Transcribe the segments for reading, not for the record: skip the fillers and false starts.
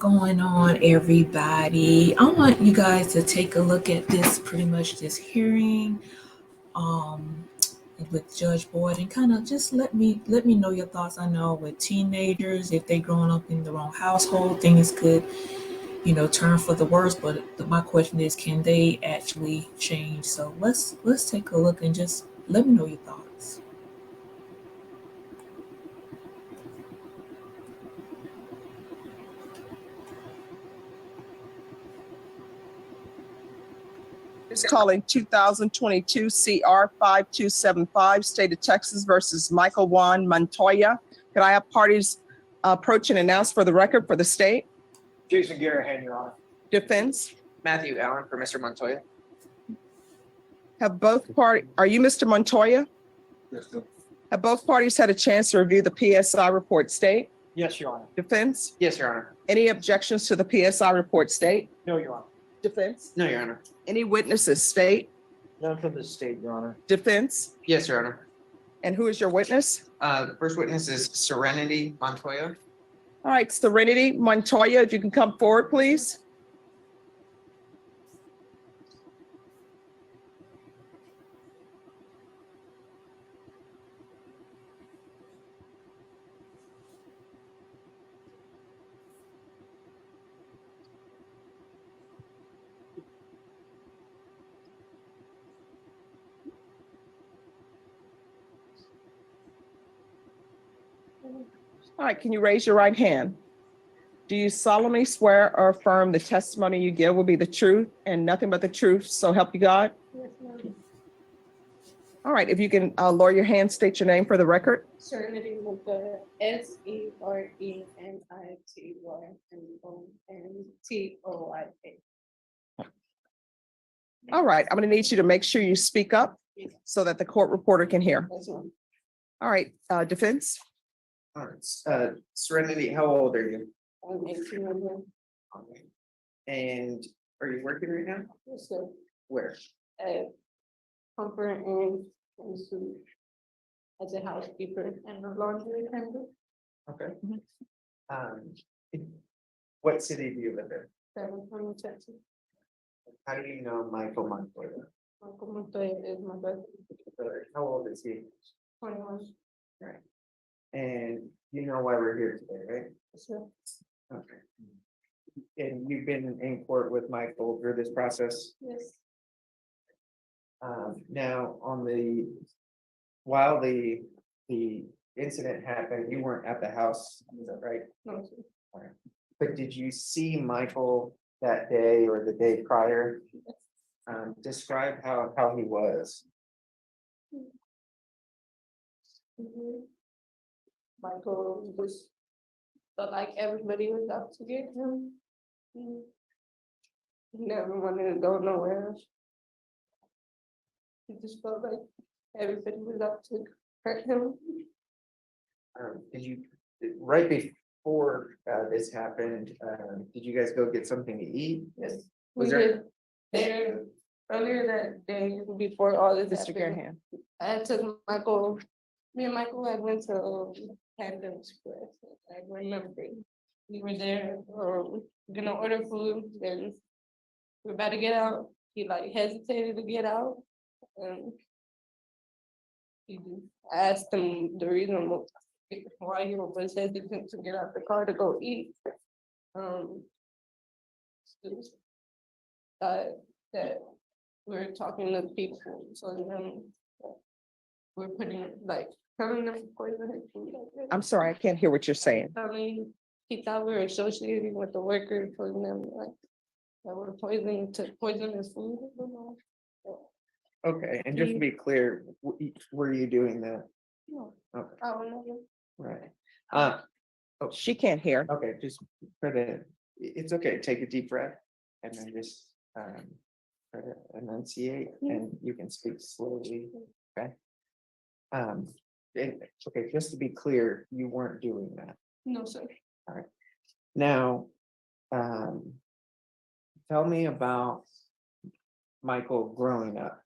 going on, everybody? I want you guys to take a look at this, pretty much this hearing, um, with Judge Boyd, and kind of just let me know your thoughts. I know with teenagers, if they growing up in the wrong household, things could, turn for the worse. But my question is, can they actually change? So let's take a look and just let me know your thoughts. Is calling 2022 CR 5275, State of Texas versus Michael Juan Montoya. Could I have parties approach and announce for the record for the state? Jason Garahan, Your Honor. Defense. Matthew Allen for Mr. Montoya. Have both parties, are you Mr. Montoya? Yes, sir. Have both parties had a chance to review the PSI report, state? Yes, Your Honor. Defense. Yes, Your Honor. Any objections to the PSI report, state? No, Your Honor. Defense. No, Your Honor. Any witnesses, state? None from the state, Your Honor. Defense. Yes, Your Honor. And who is your witness? The first witness is Serenity Montoya. All right, Serenity Montoya, if you can come forward, please. All right, can you raise your right hand? Do you solemnly swear or affirm the testimony you give will be the truth and nothing but the truth, so help you God? Yes, ma'am. All right, if you can lower your hand, state your name for the record. Serenity with the SERENITYMONTOYA. All right, I'm going to need you to make sure you speak up so that the court reporter can hear. Yes, ma'am. All right, defense. All right. Serenity, how old are you? I'm 18 of them. Okay. And are you working right now? Yes, sir. Where? Comfort and suit as a housekeeper and a laundry attendant. Okay. Um, what city do you live in? 720 Texas. How do you know Michael Montoya? Michael Montoya is my brother. How old is he? 21. Right. And you know why we're here today, right? Yes, sir. Okay. And you've been in court with Michael through this process? Yes. Now, while the incident happened, you weren't at the house, is that right? No, sir. All right. But did you see Michael that day or the day prior? Describe how he was. Mhm. Michael was felt like everybody was out to get him. He never wanted to go nowhere. He just felt like everybody was out to hurt him. Did you, right before this happened, did you guys go get something to eat? Yes. Was We there- did there earlier that day before all this Mr. happened. Garahan. I took Michael, me and Michael had went to Panda Express. I remember we were there, gonna order food, then we're about to get out. He like hesitated to get out. And I asked him the reason why he was hesitant to get out the car to go eat. That we're talking to people, so then we're putting like telling them poison his food. I'm sorry, I can't hear what you're saying. Telling he thought we were associating with the workers, telling them like that we're poison his food. Okay, and just to be clear, were you doing that? No, Okay, I don't know. right. She can't hear. Okay, just for it's okay, take a deep breath and then just try to enunciate and you can speak slowly, okay? Okay, just to be clear, you weren't doing that. No, sir. Now, tell me about Michael growing up.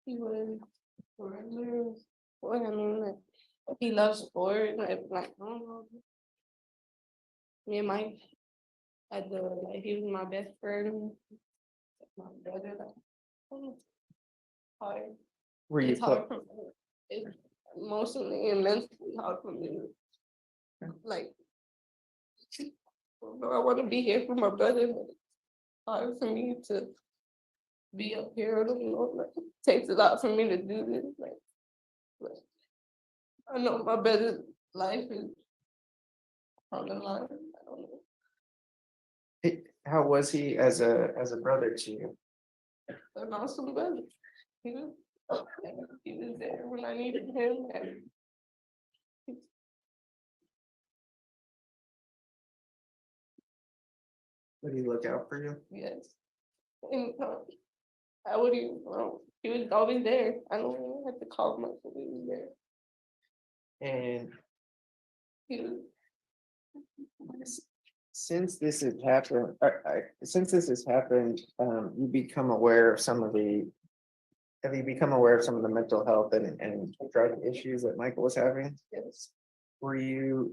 He was regular. Well, I mean, like, he loves sport. Like I don't know. me and Mike at the, like, he was my best friend, my brother, like, hard. Were you, It's hard for me. It's emotionally and mentally hard for me. Like, I want to be here for my brother, but it's hard for me to be up here. I don't know, like, it takes a lot for me to do this. Like I know my brother's life is on the line. I don't know. how was he as a brother to you? An awesome brother. He was, he was there when I needed him, and Would he look out for you? yes. And I would even, he was always there. I don't even have to call him up, but he was there. And He was, since this has happened, you become aware of some of the. Have you become aware of some of the mental health and drug issues that Michael was having? yes, Were you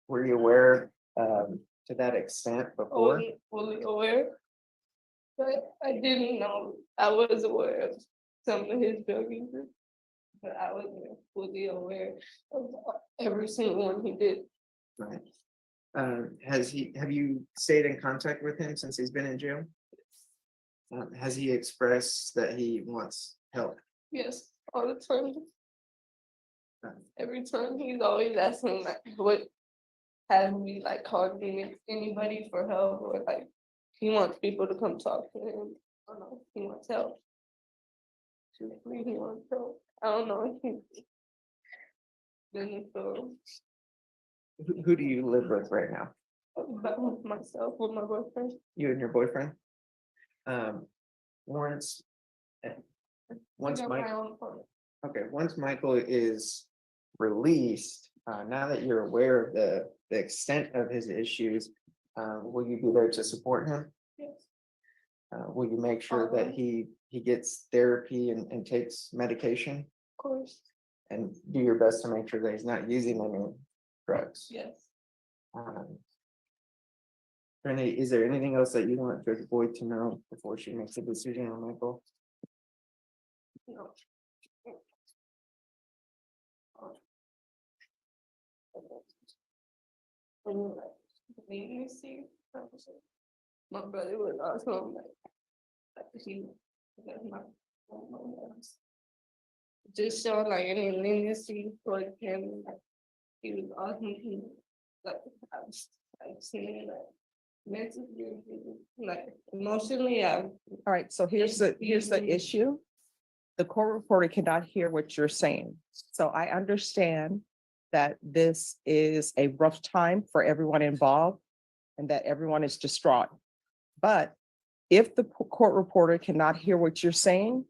aware to that extent before? fully aware. But I didn't know, I was aware of some of his drug uses, but I wasn't fully aware of every single one he did. Right. Have you stayed in contact with him since he's been in jail? Has he expressed that he wants help? Yes, all the time. Right. Every time he's always asking like what have we like called anybody for help, or like he wants people to come talk to him. I don't know, he wants help. Truthfully, he wants help. I don't know if he didn't feel Who do you live with right now? about myself with my boyfriend. You and your boyfriend? Once. Once I got Mike, my own apartment. okay, once Michael is released, now that you're aware of the extent of his issues, will you be there to support him? Yes, Will you make sure that he gets therapy and takes medication? of course. And do your best to make sure that he's not using any drugs? Yes. Trinity, is there anything else that you want Judge Boyd to know before she makes a decision on Michael? No. When you see, my brother was also like he like my just show like any leniency for him. Like, he was awesome. He like I've seen like mentally, like emotionally. All right, so here's the issue. The court reporter cannot hear what you're saying. So I understand that this is a rough time for everyone involved and that everyone is distraught. But if the court reporter cannot hear what you're saying,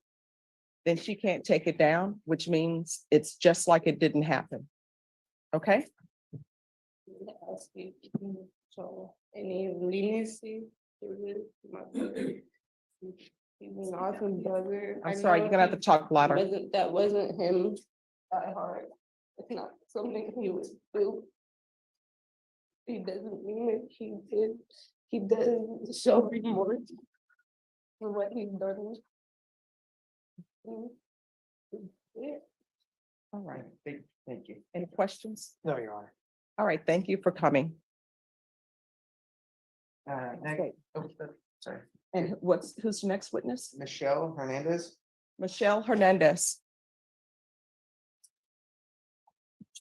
then she can't take it down, which means it's just like it didn't happen. Okay? Ask you to show any leniency to my brother. He's an awesome brother. I'm sorry, you're gonna have to talk louder. That wasn't him at heart. It's not something he would do. He doesn't mean it. He did. He doesn't show remorse for what he's done. Yeah. All right. Thank you. Any questions? No, Your Honor. All right, thank you for coming. Next, sorry, And who's the next witness? Michelle Hernandez. Michelle Hernandez.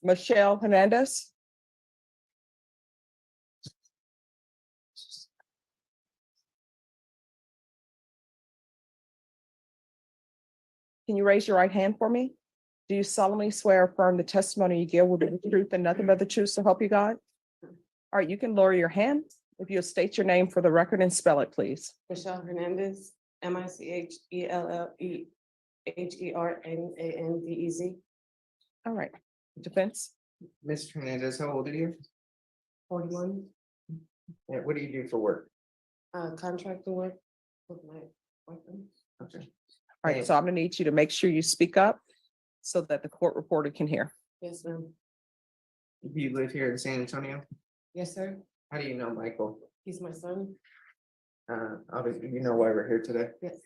Michelle Hernandez. Can you raise your right hand for me? Do you solemnly swear or affirm the testimony you give will be the truth and nothing but the truth, so help you God? All right, you can lower your hand if you'll state your name for the record and spell it, please. Michelle Hernandez, MICHELLEHERNANDEZ. All right, defense. Ms. Hernandez, how old are you? 41, And what do you do for work? contracting work with my boyfriend. Okay. All right, so I'm gonna need you to make sure you speak up so that the court reporter can hear. Yes, ma'am. You live here in San Antonio? Yes, sir. How do you know Michael? He's my son. Obviously, you know why we're here today. Yes.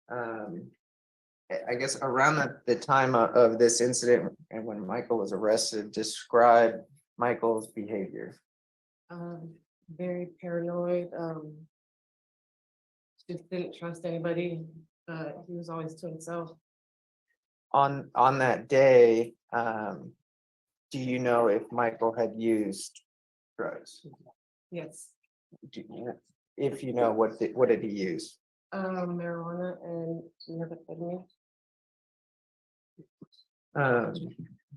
I guess around the time of this incident and when Michael was arrested, describe Michael's behavior. Very paranoid. Just didn't trust anybody. He was always to himself. On that day, do you know if Michael had used drugs? Yes. If you know, what did he use? Marijuana and methamphetamine.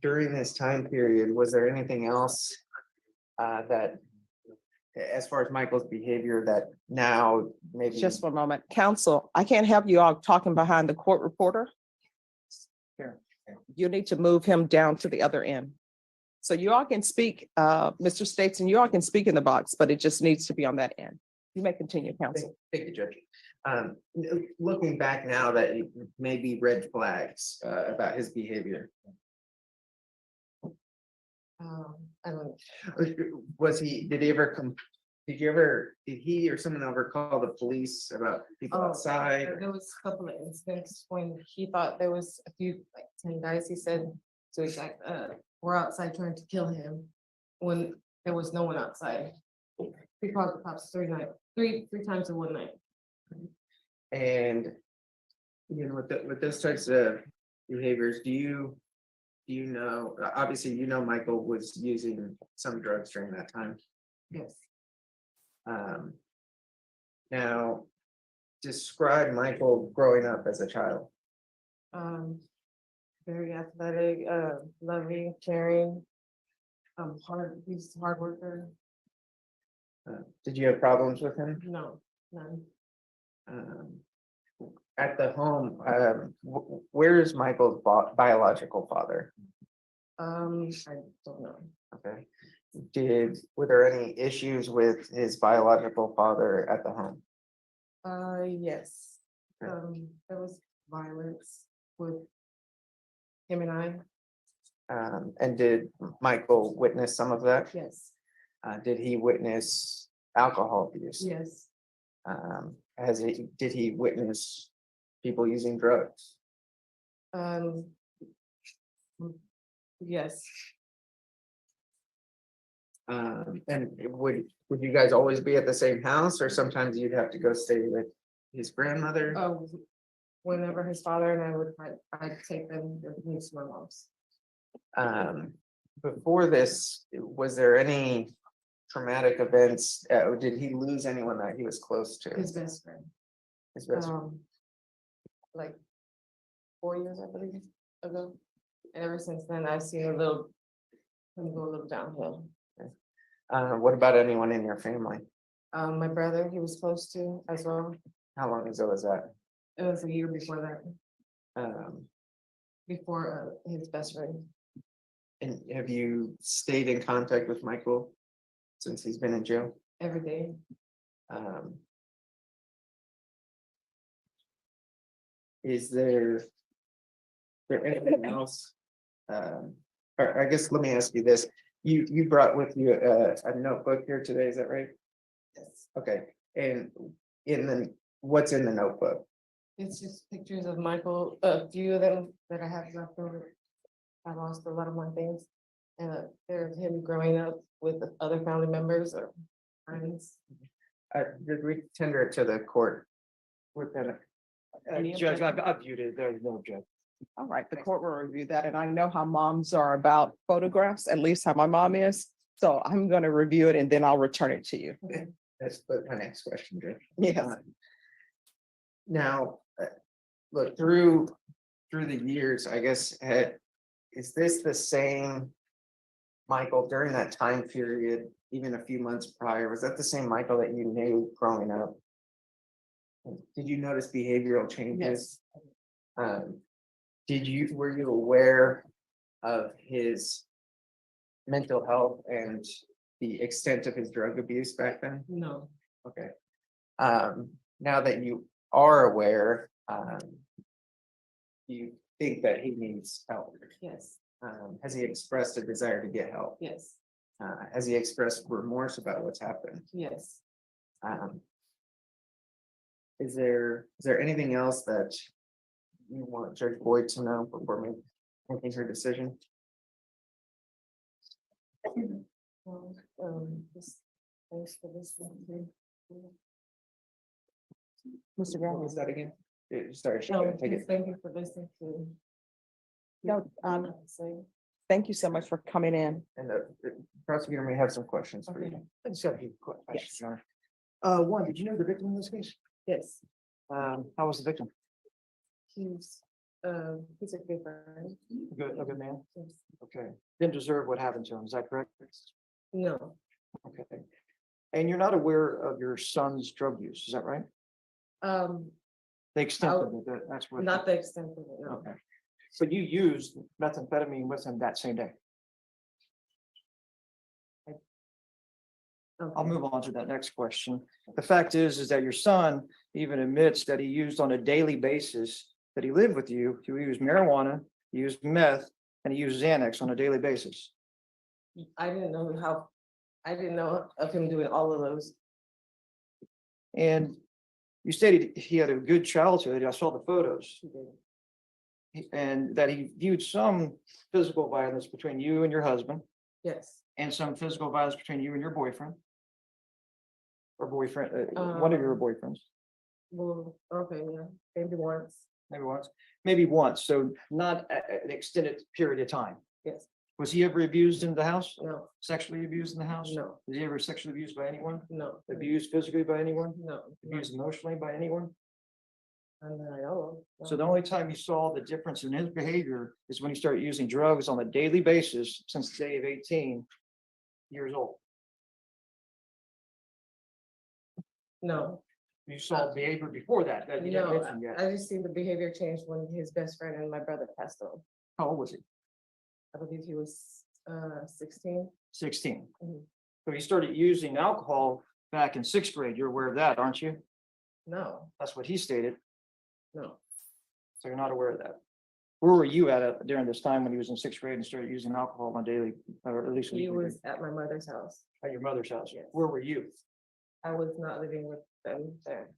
During this time period, was there anything else that, as far as Michael's behavior, that now maybe? Just one moment. Counsel, I can't have you all talking behind the court reporter. Sure. You need to move him down to the other end. So you all can speak, Mr. States, and you all can speak in the box, but it just needs to be on that end. You may continue, counsel. Thank you, Judge. Looking back now, that it may be red flags about his behavior. I don't. Was he, did he ever come? Did he or someone ever call the police about people outside? There was a couple of incidents when he thought there was a few, like 10 guys, he said, so he's like, we're outside trying to kill him, when there was no one outside. He called the cops three times in one night. And you know, with those types of behaviors, do you know, obviously, you know, Michael was using some drugs during that time. Yes. Now, describe Michael growing up as a child. Very athletic, loving, caring, he's a hard worker. Did you have problems with him? No, none. At the home, where is Michael's biological father? I don't know. Okay. Were there any issues with his biological father at the home? Yes. Okay. There was violence with him and I. And did Michael witness some of that? Yes. Did he witness alcohol abuse? Yes. Did he witness people using drugs? Yes. And would you guys always be at the same house, or sometimes you'd have to go stay with his grandmother? Whenever his father and I'd take them to my mom's. Before this, was there any traumatic events? Did he lose anyone that he was close to? His best friend. His best friend. Like 4 years, I believe, ago. And ever since then, I've seen him go a little downhill. What about anyone in your family? My brother, he was close to as well. How long ago was that? It was a year before that, Um, before his best friend. and have you stayed in contact with Michael since he's been in jail? Every day. Is there anything else? Or I guess, let me ask you this. You brought with you a notebook here today, is that right? Yes. Okay, and what's in the notebook? It's just pictures of Michael, a few of them that I have left over. I lost a lot of my things. And there's him growing up with other family members or friends. Did we tender it to the court? With that? Judge, I've viewed it, there's no objection. All right, the court will review that, and I know how moms are about photographs, at least how my mom is. So I'm going to review it and then I'll return it to you. That's my next question, Judge. Yes. Now, look, through the years, I guess, is this the same Michael during that time period, even a few months prior? Was that the same Michael that you knew growing up? Did you notice behavioral changes? Yes. Were you aware of his mental health and the extent of his drug abuse back then? No. Okay. Now that you are aware, you think that he needs help? Yes. Has he expressed a desire to get help? Yes. Has he expressed remorse about what's happened? Yes. Um, is there anything else that you want Judge Boyd to know before making her decision? Just thanks for this one. Mr. Brown, was that again? Sorry, No, take just it. thank you for listening to. No, Say. thank you so much for coming in. And the prosecutor may have some questions for you. I just got a few questions, Yes. Your One, did you know the victim in this case? Yes, How was the victim? he's a good friend. A good man? Yes. Okay. Didn't deserve what happened to him, is that correct? No, Okay. And you're not aware of your son's drug use, is that right? The extent of it, that's what. not the extent of it, no. Okay. So you used methamphetamine with him that same day? I'll Okay. move on to that next question. The fact is that your son even admits that he used on a daily basis, that he lived with you, he used marijuana, he used meth, and he used Xanax on a daily basis. I didn't know of him doing all of those. And you stated he had a good childhood. I saw the photos. And that he viewed some physical violence between you and your husband, Yes, and some physical violence between you and your boyfriend. Or boyfriend, one of your boyfriends, well, okay, yeah, maybe once, maybe once, so not an extended period of time. yes, Was he ever abused in the house? no, Sexually abused in the house? no, Was he ever sexually abused by anyone? no. Abused physically by anyone? No. Abused emotionally by anyone? And I know. So the only time you saw the difference in his behavior is when he started using drugs on a daily basis since the day of 18 years old. No, You saw behavior before that you didn't no, mention yet. I just seen the behavior change when his best friend and my brother passed on. How old was he? I believe he was 16. 16. Mhm. So he started using alcohol back in 6th grade. You're aware of that, aren't you? No, That's what he stated. no, So you're not aware of that. Where were you at during this time when he was in 6th grade and started using alcohol on a daily, or at least he weekly was at my mother's house. at your mother's house? Yes. Where were you? I was not living with them there.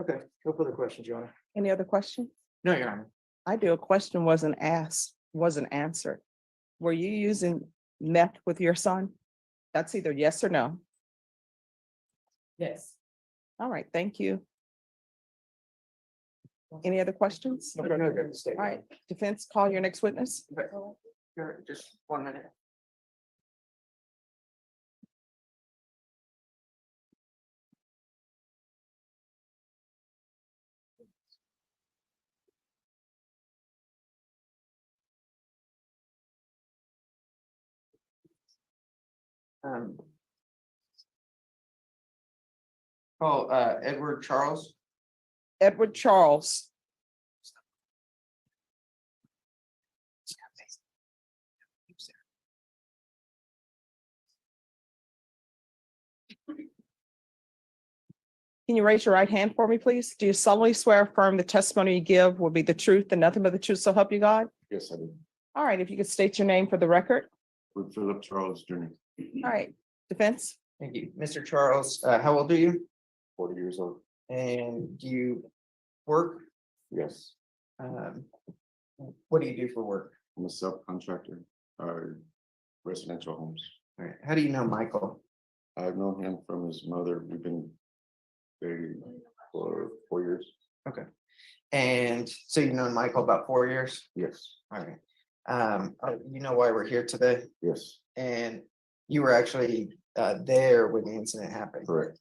Okay, no further questions, Your Honor. Any other questions? No, Your Honor. I do. A question wasn't asked, wasn't answered. Were you using meth with your son? That's either yes or no. Yes. All right, thank you. Any other questions? No, no, no, stay. All right, defense, call your next witness. Sure, just 1 minute. Um. Edward Charles. Edward Charles. Can you raise your right hand for me, please? Do you solemnly swear or affirm the testimony you give will be the truth and nothing but the truth, so help you God? Yes, I do. All right, if you could state your name for the record. With Philip Charles Jr., All right, defense. Thank you. Mr. Charles, how old are you? 40 years old. And do you work? Yes, What do you do for work? I'm a subcontractor, residential homes. All right. How do you know Michael? I've known him from his mother. We've been dating for 4 years. Okay. And so you've known Michael about 4 years? Yes, All right. You know why we're here today? yes, And you were actually there when the incident happened. correct.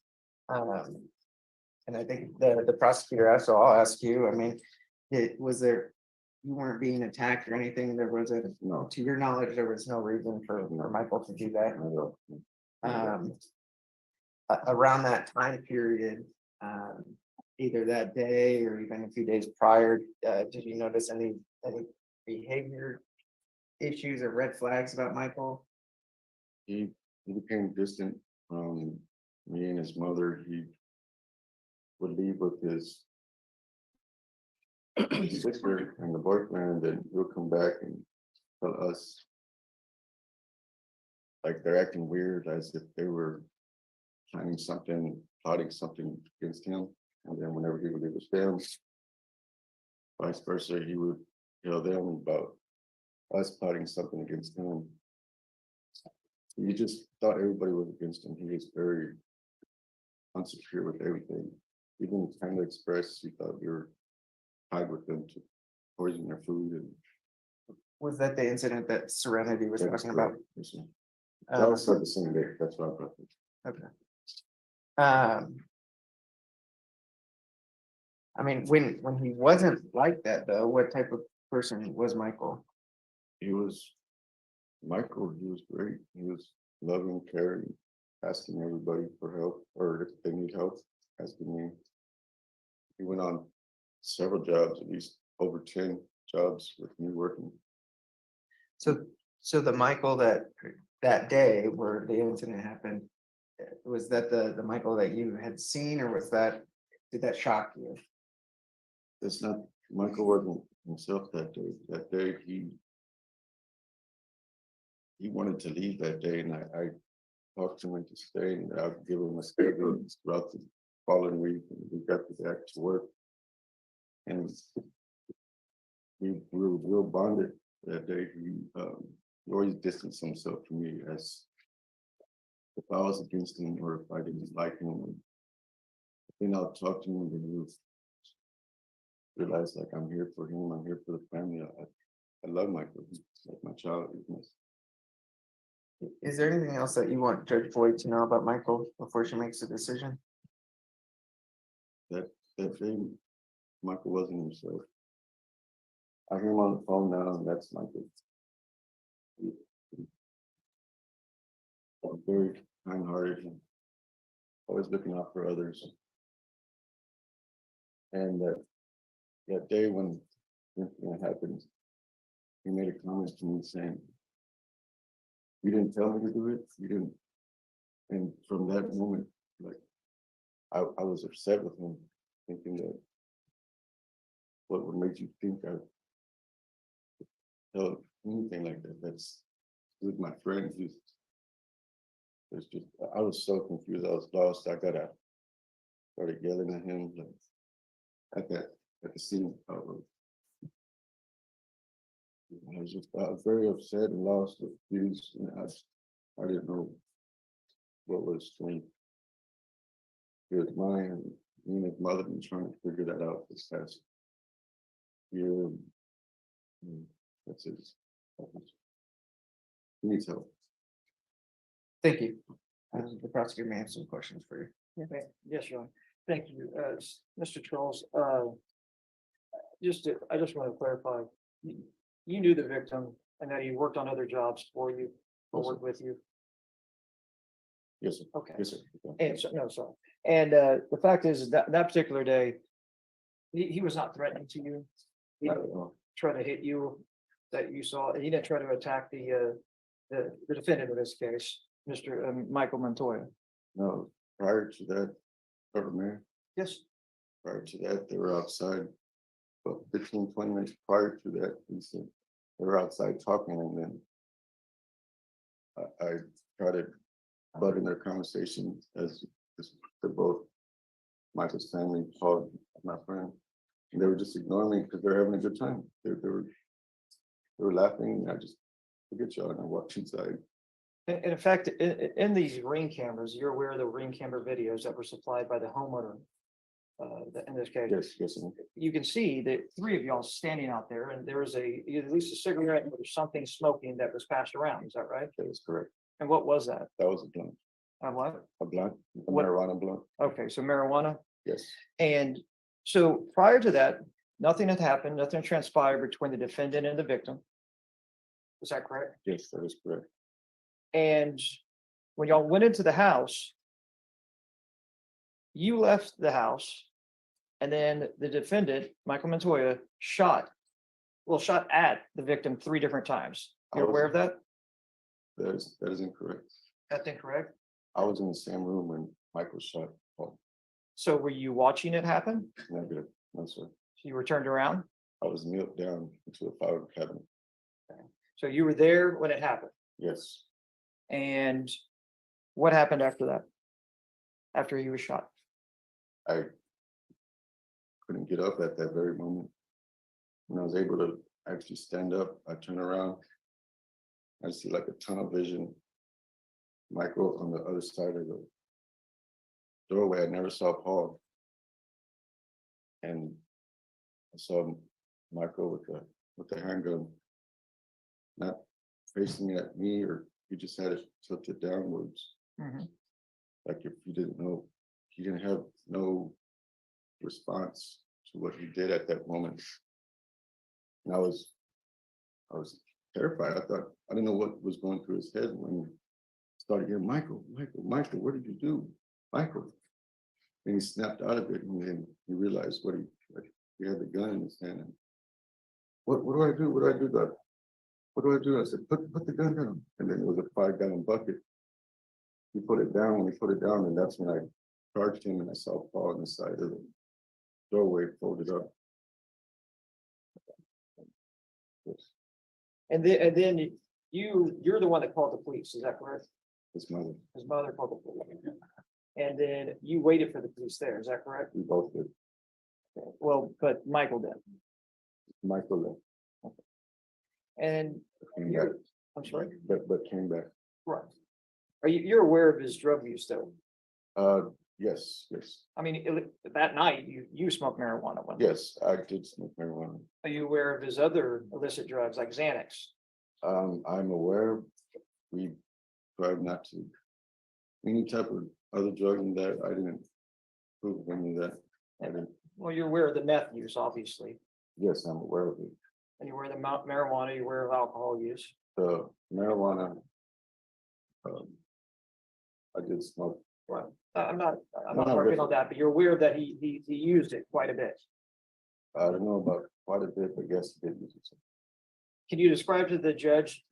And I think the prosecutor asked, so I'll ask you, I mean, was there, you weren't being attacked or anything? There wasn't, No, to your knowledge, there was no reason for Michael to do that? no, Around that time period, either that day or even a few days prior, did you notice any behavior issues or red flags about Michael? he became distant from me and his mother. He would leave with his sister and the boyfriend, and he'll come back and tell us like they're acting weird as if they were planning something, plotting something against him. And then whenever he would leave with them, vice versa, he would tell them about us plotting something against him. You just thought everybody was against him. He was very unsecure with everything. Even kind of expressed, he thought you were tied with them to poison their food. And Was that the incident that Serenity was that was talking about? correct. Yes, sir. That was the same day. That's what I brought it. Okay. I mean, when he wasn't like that though, what type of person was Michael? He was Michael. He was great. He was loving, caring, asking everybody for help or if they need help, asking me. He went on several jobs, at least over 10 jobs with me working. So the Michael that day where the incident happened, was that the Michael that you had seen, or did that shock you? It's not, Michael wasn't himself that day. That day he wanted to leave that day, and I talked to him to stay, and I'd give him a schedule throughout the following week, and we got back to work. And we were real bonded that day. He always distanced himself from me as if I was against him or if I didn't like him. Then I'll talk to him and he would realize like I'm here for him, I'm here for the family. I love Michael. He's like my child. Is there anything else that you want Judge Boyd to know about Michael before she makes a decision? That day, Michael wasn't himself. I hear him on the phone now, and that's Michael. Very kind-hearted and always looking out for others. And that day when it happened, he made a comment to me saying, "You didn't tell me to do it. You didn't." And from that moment, like I was upset with him, thinking that what would make you think I tell anything like that? That's with my friend. It's just I was so confused. I was lost. I started yelling at him like, at the scene. I was very upset and lost, confused, and I didn't know what was going. His mind, me and his mother been trying to figure that out this past year. That's it. He needs help. Thank you. The prosecutor may have some questions for you. Okay, yes, Your Honor. Thank you, Mr. Charles. I just want to clarify, you knew the victim and that he worked on other jobs for you, or worked with you. Yes, sir. Okay. Yes, sir. And so, no, sorry. And the fact is that particular day, he was not threatening to you. He didn't try to hit you that you saw. He didn't try to attack the defendant in this case, Mr. Michael Montoya. No, prior to that, Mayor, Yes. prior to that, they were outside. But 15, 20 minutes prior to that, they were outside talking, and then I tried to butt in their conversation as they're both Michael's family, Paul, my friend, and they were just ignoring me because they're having a good time. They were laughing. I just forget y'all, and I walked inside. And in fact, in these ring cameras, you're aware of the ring camera videos that were supplied by the homeowner. In this case, Yes, sir. you can see the three of y'all standing out there, and there was at least a cigarette or something smoking that was passed around. Is that right? That is correct. And what was that? That was a blunt. What? A blunt, a What- marijuana blunt. Okay, so marijuana. Yes, And so prior to that, nothing had happened, nothing transpired between the defendant and the victim. Is that correct? yes, that is correct. And when y'all went into the house, you left the house, and then the defendant, Michael Montoya, shot at the victim 3 different times. You're aware of that? That is incorrect. That's incorrect. I was in the same room when Michael shot Paul. So were you watching it happen? Negative, no, sir. So you were turned around? I was kneeled down into a file cabinet. So you were there when it happened? Yes, And what happened after that? After he was shot? I couldn't get up at that very moment. When I was able to actually stand up, I turn around. I see like a tunnel vision. Michael on the other side of the doorway. I never saw Paul. And I saw Michael with the handgun, not facing at me, or he just had it tilted downwards. Mhm. Like if you didn't know, he didn't have no response to what he did at that moment. And I was terrified. I didn't know what was going through his head when he started hearing, Michael, what did you do? Michael. And he snapped out of it, and then he realized he had the gun in his hand. And what do I do? What do I do, Doc? What do I do? I said, put the gun down. And then it was a 5-gallon bucket. He put it down. When he put it down, and that's when I charged him, and I saw Paul on the side of the doorway folded up. And then you're the one that called the police, is that correct? His mother, His mother called the police. And then you waited for the police there, is that correct? we both did. Well, but Michael did. Michael And came back, you're, I'm sorry, but came back. right. You're aware of his drug use though? Yes. I mean, that night you smoked marijuana with him. Yes, I did smoke marijuana. Are you aware of his other illicit drugs like Xanax? I'm aware we tried not to. Any type of other drug than that, I didn't prove any of that. I didn't. Well, you're aware of the meth use, obviously, Yes, I'm aware of it. and you're aware of the marijuana, you're aware of alcohol use. The marijuana, I did smoke. Right. I'm not No, working on that, but you're aware that he used it quite a bit. I don't know about quite a bit, but yes, he did use it. Can you describe to the judge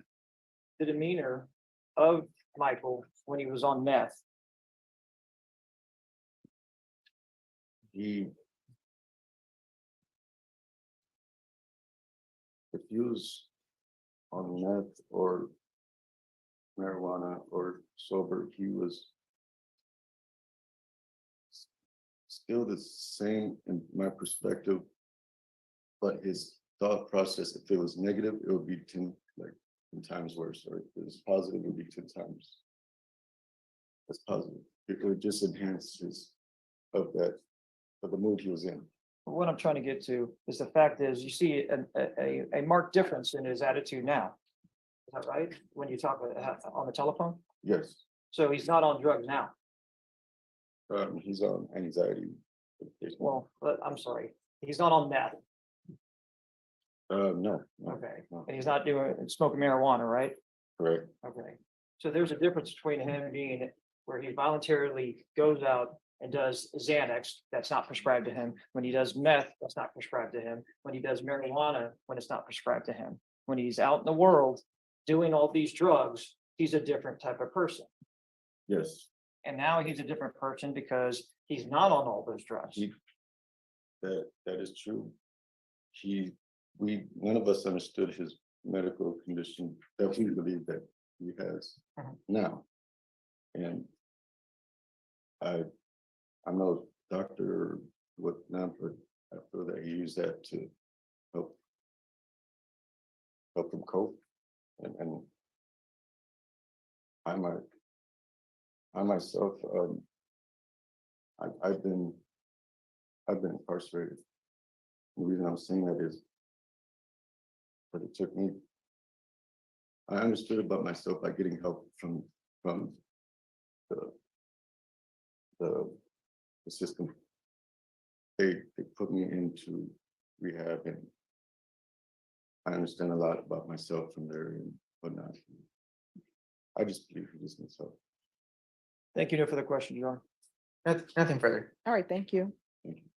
the demeanor of Michael when he was on meth? If he was on meth or marijuana or sober, he was still the same in my perspective, but his thought process, if it was negative, it would be 10 times worse, or if it was positive, it would be 10 times as positive. It would just enhance of the mood he was in. What I'm trying to get to is the fact is you see a marked difference in his attitude now. Is that right? When you talk on the telephone? Yes, So he's not on drugs now. he's on anxiety. Well, I'm sorry, he's not on meth. No. Okay. No, And he's not smoking marijuana, right? correct. Okay. So there's a difference between him being where he voluntarily goes out and does Xanax, that's not prescribed to him. When he does meth, that's not prescribed to him. When he does marijuana, when it's not prescribed to him. When he's out in the world doing all these drugs, he's a different type of person. Yes, And now he's a different person because he's not on all those drugs. that is true. None of us understood his medical condition that we believe that he has Mhm. now. And I'm no doctor or whatnot, but I feel that he used that to help him cope. And I myself, I've been incarcerated. The reason I'm saying that is that it took me. I understood about myself by getting help from the system. They put me into rehab, and I understand a lot about myself from there and whatnot. I just believe he just needs help. Thank you. No further questions, John. Nothing further. All right, thank you.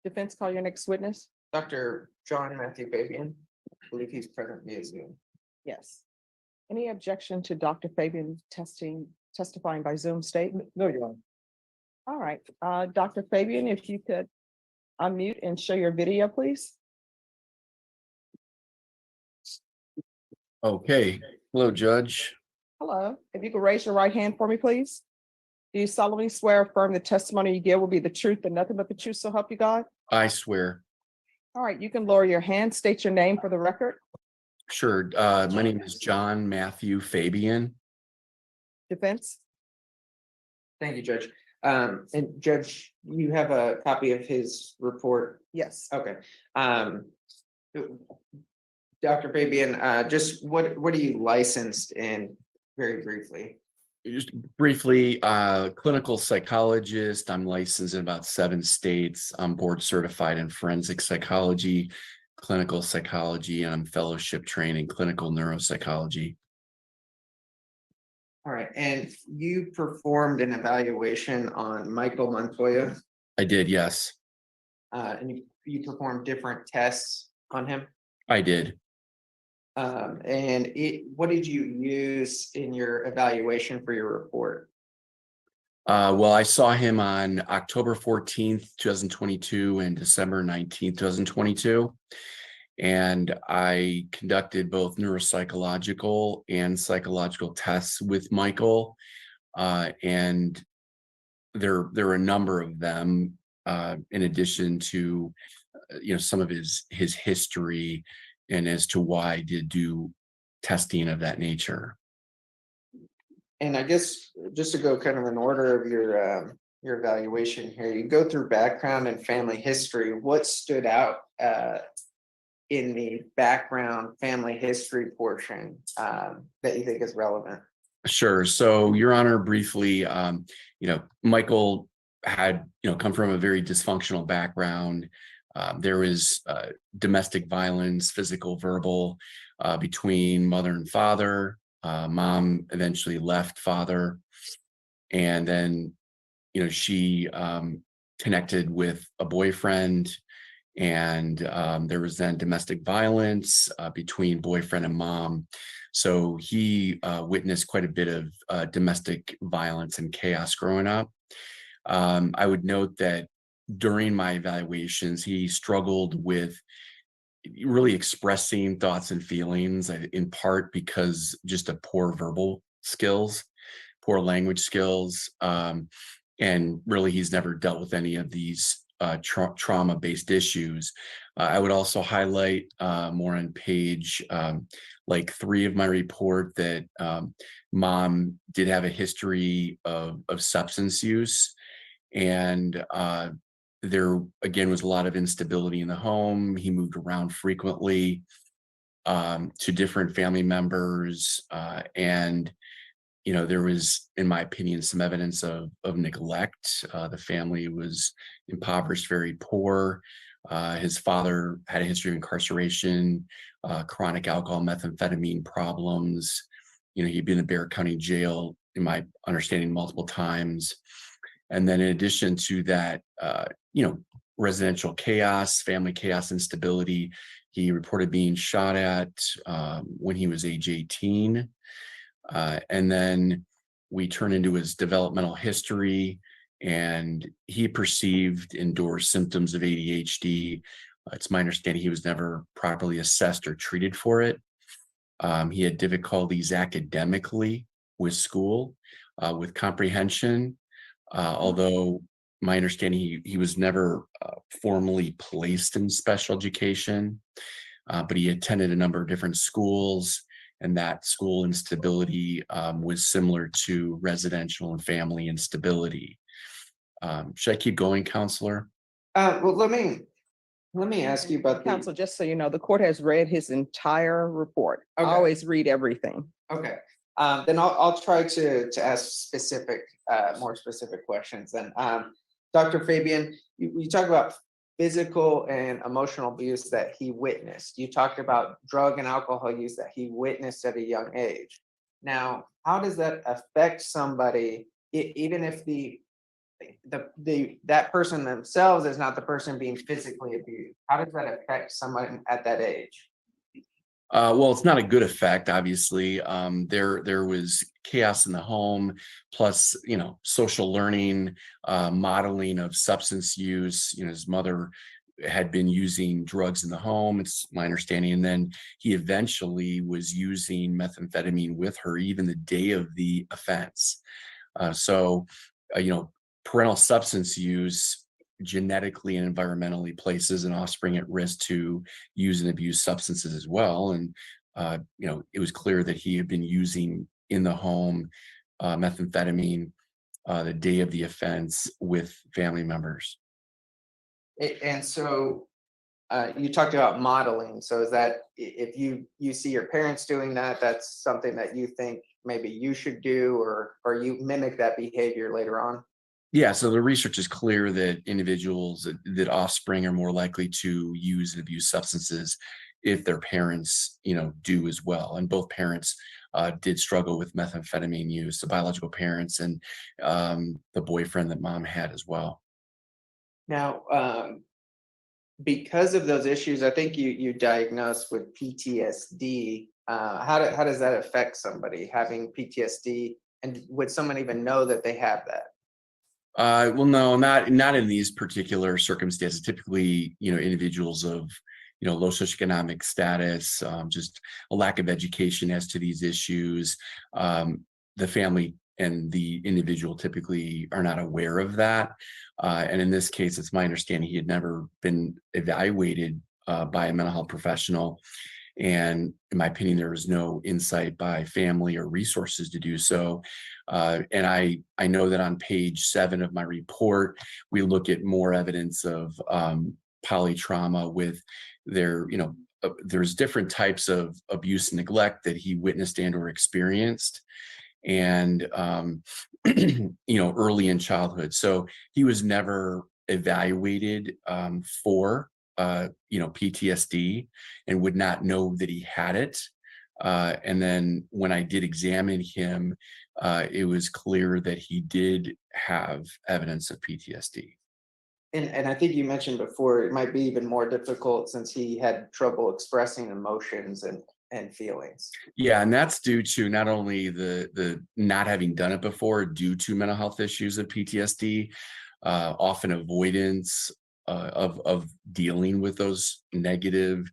Defense, call your next witness. Dr. John Matthew Fabian, I believe he's present via Zoom. Yes. Any objection to Dr. Fabian testifying by Zoom state? No, Your Honor. All right, Dr. Fabian, if you could unmute and show your video, please. Okay, hello, Judge. Hello, if you could raise your right hand for me, please. Do you solemnly swear or affirm the testimony you give will be the truth and nothing but the truth, so help you God? I swear. All right, you can lower your hand, state your name for the record. Sure. My name is John Matthew Fabian. Defense? Thank you, Judge. And Judge, you have a copy of his report? Yes. Okay. Dr. Fabian, just what are you licensed in, very briefly? Just briefly, clinical psychologist. I'm licensed in about 7 states. I'm board certified in forensic psychology, clinical psychology, and I'm fellowship trained in clinical neuropsychology. All right, and you performed an evaluation on Michael Montoya, I did, yes. and you performed different tests on him. I did. And what did you use in your evaluation for your report? Well, I saw him on October 14th, 2022 and December 19th, 2022. And I conducted both neuropsychological and psychological tests with Michael. And there are a number of them, in addition to, some of his history and as to why I did do testing of that nature. And I guess just to go kind of in order of your evaluation here, you go through background and family history. What stood out in the background family history portion that you think is relevant? Sure. So, Your Honor, briefly, Michael had, come from a very dysfunctional background. There was domestic violence, physical, verbal, between mother and father. Mom eventually left father, and then, she connected with a boyfriend, and there was then domestic violence between boyfriend and mom. So he witnessed quite a bit of domestic violence and chaos growing up. I would note that during my evaluations, he struggled with really expressing thoughts and feelings, in part because just of poor verbal skills, poor language skills. And really, he's never dealt with any of these trauma-based issues. I would also highlight more on page 3 of my report that mom did have a history of substance use, and there again was a lot of instability in the home. He moved around frequently to different family members, and there was, in my opinion, some evidence of neglect. The family was impoverished, very poor. His father had a history of incarceration, chronic alcohol, methamphetamine problems. He'd been in Bexar County Jail, in my understanding, multiple times. And then in addition to that, residential chaos, family chaos, instability. He reported being shot at when he was age 18. And then we turn into his developmental history, and he perceived, endorsed symptoms of ADHD. It's my understanding he was never properly assessed or treated for it. He had difficulties academically with school, with comprehension, although my understanding he was never formally placed in special education, but he attended a number of different schools, and that school instability was similar to residential and family instability. Should I keep going, counselor? Well, let me ask you about the. Counsel, just so you know, the court has read his entire report. I Okay. always read everything. Okay, then I'll try to ask more specific questions then. Dr. Fabian, you talk about physical and emotional abuse that he witnessed. You talked about drug and alcohol use that he witnessed at a young age. Now, how does that affect somebody, even if that person themselves is not the person being physically abused? How does that affect someone at that age? Well, it's not a good effect, obviously. There was chaos in the home, plus, social learning, modeling of substance use. His mother had been using drugs in the home, it's my understanding, and then he eventually was using methamphetamine with her even the day of the offense. You know, parental substance use genetically and environmentally places an offspring at risk to use and abuse substances as well. And you know, it was clear that he had been using in the home methamphetamine the day of the offense with family members. And so you talked about modeling. So is that if you see your parents doing that, that's something that you think maybe you should do, or you mimic that behavior later on? Yeah, so the research is clear that individuals, that offspring are more likely to use and abuse substances if their parents, you know, do as well. And both parents did struggle with methamphetamine use, the biological parents and the boyfriend that mom had as well. Now, because of those issues, I think you diagnosed with PTSD. How does that affect somebody having PTSD? And would someone even know that they have that? Well, no, not in these particular circumstances. Typically, you know, individuals of, you know, low socioeconomic status, just a lack of education as to these issues. The family and the individual typically are not aware of that. And in this case, it's my understanding he had never been evaluated by a mental health professional. And in my opinion, there was no insight by family or resources to do so. And I know that on page 7 of my report, we look at more evidence of polytrauma with their, you know, there's different types of abuse and neglect that he witnessed and or experienced. And, you know, early in childhood. So he was never evaluated for you know, PTSD, and would not know that he had it. And then when I did examine him, it was clear that he did have evidence of PTSD. And I think you mentioned before it might be even more difficult since he had trouble expressing emotions and feelings. Yeah, and that's due to not only the not having done it before, due to mental health issues of PTSD, often avoidance of dealing with those negative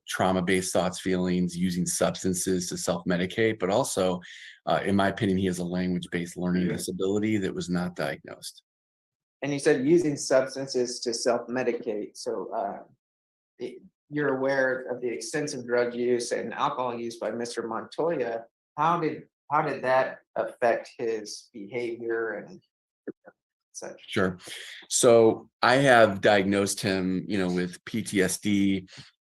trauma-based thoughts, feelings, using substances to self-medicate, but also, in my opinion, he has a language-based learning disability that was not diagnosed. And you said using substances to self-medicate. So you're aware of the extensive drug use and alcohol use by Mr. Montoya. How did that affect his behavior and such? Sure. So I have diagnosed him, you know, with PTSD,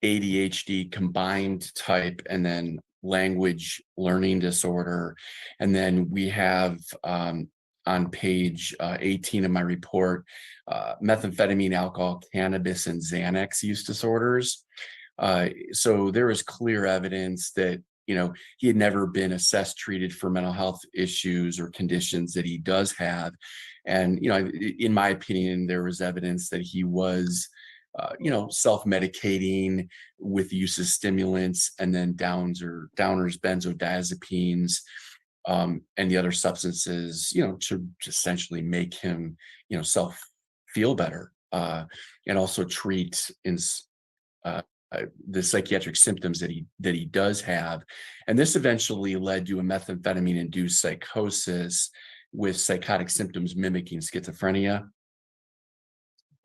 ADHD combined type, and then language learning disorder. And then we have on page 18 of my report, methamphetamine, alcohol, cannabis, and Xanax use disorders. So there is clear evidence that, you know, he had never been assessed, treated for mental health issues or conditions that he does have. And, you know, in my opinion, there was evidence that he was, you know, self-medicating with the use of stimulants, and then downers, benzodiazepines, and the other substances, you know, to essentially make him, you know, feel better, and also treat uh, the psychiatric symptoms that he does have. And this eventually led to a methamphetamine-induced psychosis with psychotic symptoms mimicking schizophrenia.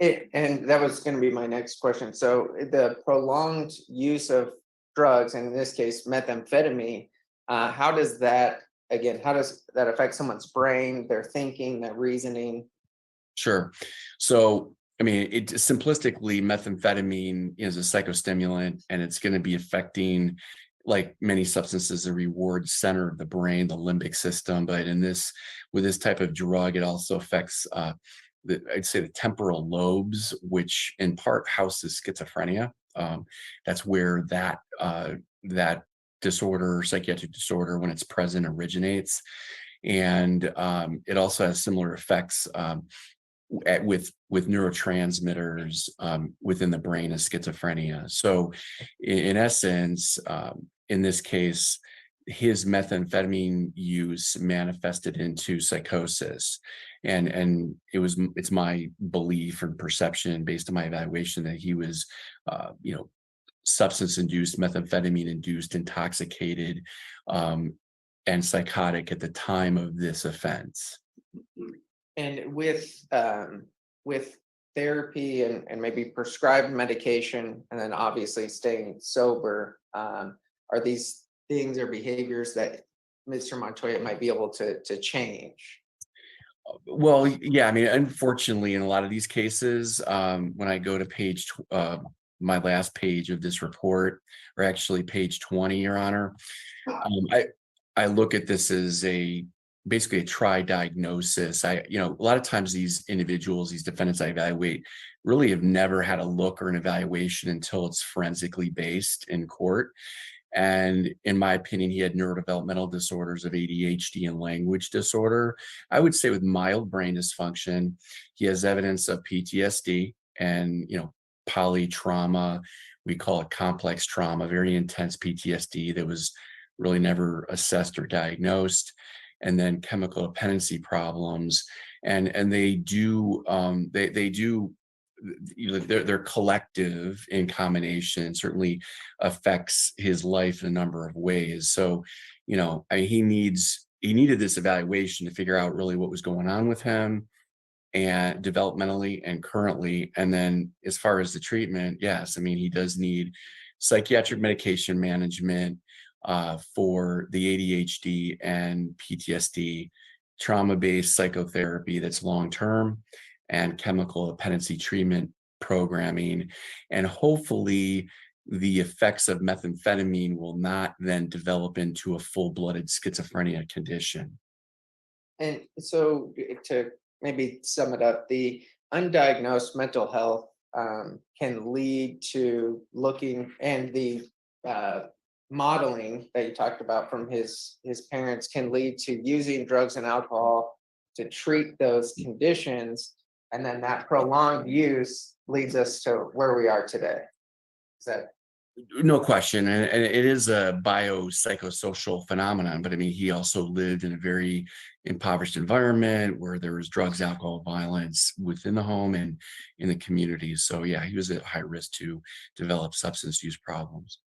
And that was going to be my next question. So the prolonged use of drugs, and in this case, methamphetamine, how does that affect someone's brain, their thinking, their reasoning? Sure. So, I mean, it simplistically, methamphetamine is a psychostimulant, and it's going to be affecting, like many substances, the reward center of the brain, the limbic system. But with this type of drug, it also affects I'd say the temporal lobes, which in part houses schizophrenia. That's where that disorder, psychiatric disorder, when it's present, originates. And it also has similar effects with neurotransmitters within the brain as schizophrenia. So in essence, in this case, his methamphetamine use manifested into psychosis. And it's my belief and perception based on my evaluation that he was, substance induced, methamphetamine induced, intoxicated, and psychotic at the time of this offense. And with therapy and maybe prescribed medication, and then obviously staying sober, are these things or behaviors that Mr. Montoya might be able to change? Well, yeah, I mean, unfortunately, in a lot of these cases, when I go to my last page of this report, or actually page 20, Your Honor, I look at this as basically a tri-diagnosis. A lot of times these individuals, these defendants I evaluate, really have never had a look or an evaluation until it's forensically based in court. And in my opinion, he had neurodevelopmental disorders of ADHD and language disorder. I would say with mild brain dysfunction, he has evidence of PTSD and, polytrauma. We call it complex trauma, very intense PTSD that was really never assessed or diagnosed. And then chemical dependency problems. And they do, their collective in combination certainly affects his life in a number of ways. So, he needed this evaluation to figure out really what was going on with him, and developmentally and currently. And then as far as the treatment, yes, I mean, he does need psychiatric medication management for the ADHD and PTSD, trauma-based psychotherapy that's long-term, and chemical dependency treatment programming. And hopefully the effects of methamphetamine will not then develop into a full-blooded schizophrenia condition. And so to maybe sum it up, the undiagnosed mental health can lead to looking, and the modeling that you talked about from his parents can lead to using drugs and alcohol to treat those conditions. And then that prolonged use leads us to where we are today. Is that? No question. And it is a biopsychosocial phenomenon, but I mean, he also lived in a very impoverished environment where there was drugs, alcohol, violence within the home and in the community. So yeah, he was at high risk to develop substance use problems.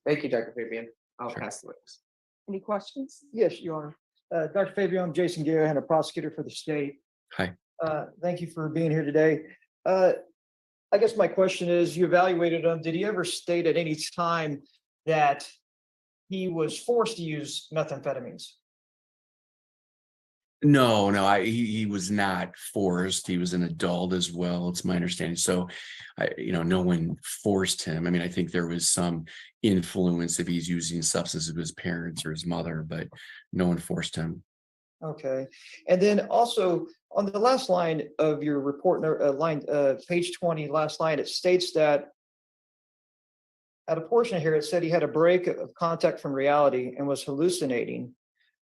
Thank you, Dr. Fabian. I'll Sure. pass the witness. Any questions? Yes, Your Honor. Dr. Fabian, I'm Jason Guerra, a prosecutor for the state. Hi. Thank you for being here today. I guess my question is, you evaluated him. Did he ever state at any time that he was forced to use methamphetamines? No, he was not forced. He was an adult as well. It's my understanding. So, no one forced him. I mean, I think there was some influence if he's using substances of his parents or his mother, but no one forced him. Okay. And then also on the last line of your report, page 20, last line, it states that at a portion here, it said he had a break of contact from reality and was hallucinating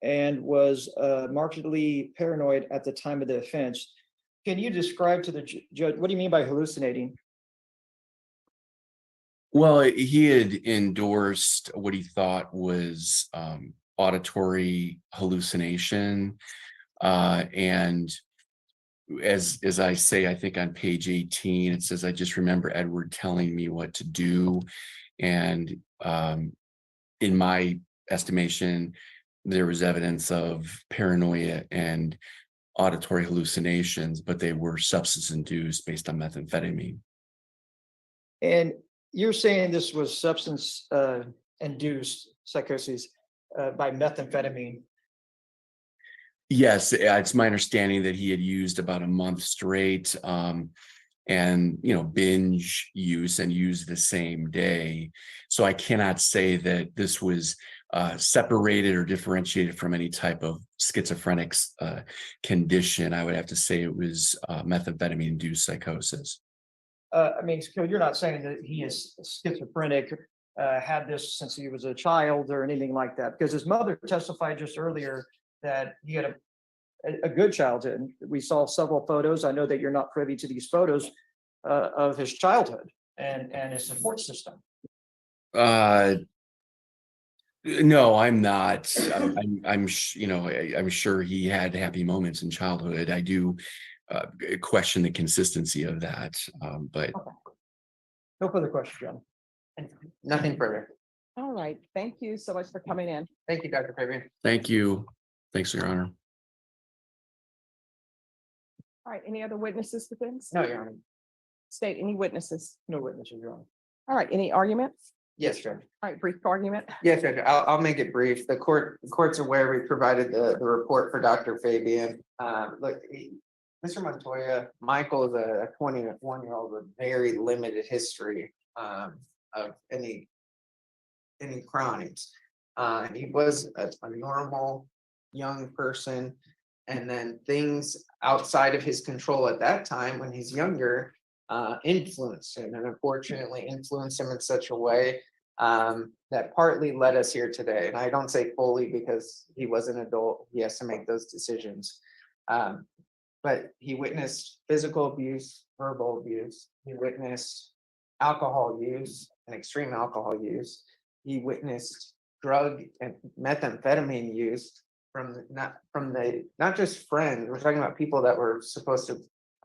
and was markedly paranoid at the time of the offense. Can you describe to the judge, what do you mean by hallucinating? Well, he had endorsed what he thought was auditory hallucination. And as I say, I think on page 18, it says, I just remember Edward telling me what to do. And in my estimation, there was evidence of paranoia and auditory hallucinations, but they were substance induced based on methamphetamine. And you're saying this was substance induced psychosis by methamphetamine? Yes, it's my understanding that he had used about a month straight, and binge use and use the same day. So I cannot say that this was separated or differentiated from any type of schizophrenic condition. I would have to say it was methamphetamine induced psychosis. I mean, so you're not saying that he is schizophrenic, had this since he was a child or anything like that, because his mother testified just earlier that he had a good childhood. We saw several photos. I know that you're not privy to these photos of his childhood and his support system. No, I'm not. I'm sure he had happy moments in childhood. I do question the consistency of that. But No further questions, John. Nothing further. All right, thank you so much for coming in. Thank you, Dr. Fabian. thank you. Thanks, Your Honor. All right, any other witnesses to this? No, Your Honor. State, any witnesses? No witnesses, Your Honor. All right, any arguments? Yes, Judge. All right, brief argument. Yes, Judge. I'll make it brief. The court's aware we provided the report for Dr. Fabian. Look, Mr. Montoya, Michael is a 21-year-old with very limited history of any crimes. He was a normal young person, and then things outside of his control at that time when he's younger influenced him, and unfortunately influenced him in such a way that partly led us here today. And I don't say fully because he was an adult, he has to make those decisions. But he witnessed physical abuse, verbal abuse, he witnessed alcohol use and extreme alcohol use. He witnessed drug and methamphetamine use from not just friends. We're talking about people that were supposed to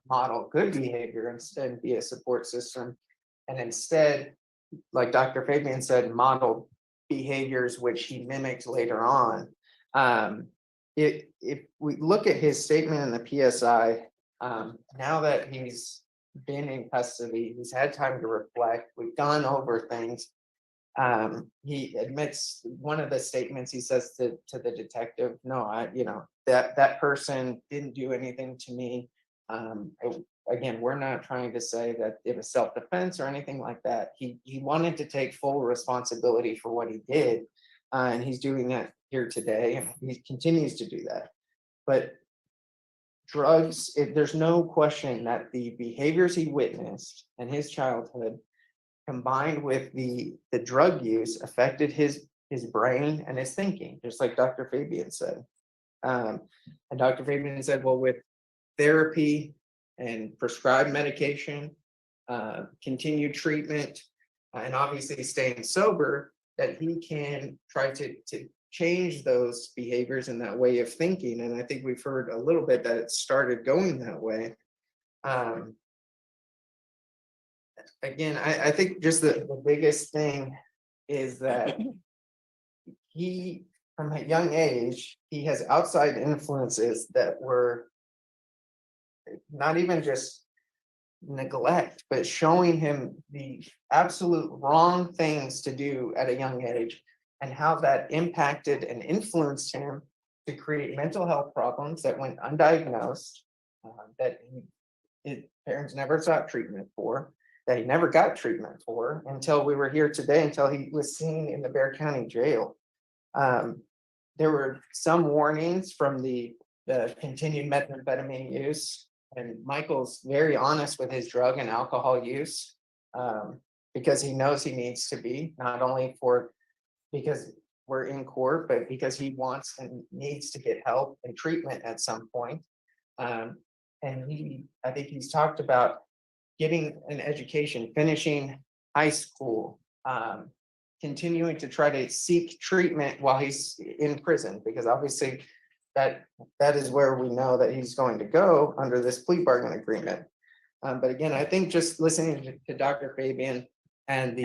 model good behavior and be a support system, and instead, like Dr. Fabian said, modeled behaviors which he mimicked later on. If we look at his statement in the PSI, now that he's been in custody, he's had time to reflect, we've gone over things. He admits one of the statements he says to the detective, no, that person didn't do anything to me. Again, we're not trying to say that it was self-defense or anything like that. He wanted to take full responsibility for what he did, and he's doing that here today, and he continues to do that. But drugs, there's no question that the behaviors he witnessed in his childhood, combined with the drug use, affected his brain and his thinking, just like Dr. Fabian said. And Dr. Fabian said, well, with therapy and prescribed medication, continued treatment, and obviously staying sober, that he can try to change those behaviors and that way of thinking. And I think we've heard a little bit that it started going that way. Again, I think just the biggest thing is that he, from a young age, he has outside influences that were not even just neglect, but showing him the absolute wrong things to do at a young age, and how that impacted and influenced him to create mental health problems that went undiagnosed, that his parents never sought treatment for, that he never got treatment for until we were here today, until he was seen in the Bexar County Jail. There were some warnings from the continued methamphetamine use, and Michael's very honest with his drug and alcohol use, because he knows he needs to be, not only because we're in court, but because he wants and needs to get help and treatment at some point. And I think he's talked about getting an education, finishing high school, continuing to try to seek treatment while he's in prison, because obviously that is where we know that he's going to go under this plea bargain agreement. But again, I think just listening to Dr. Fabian and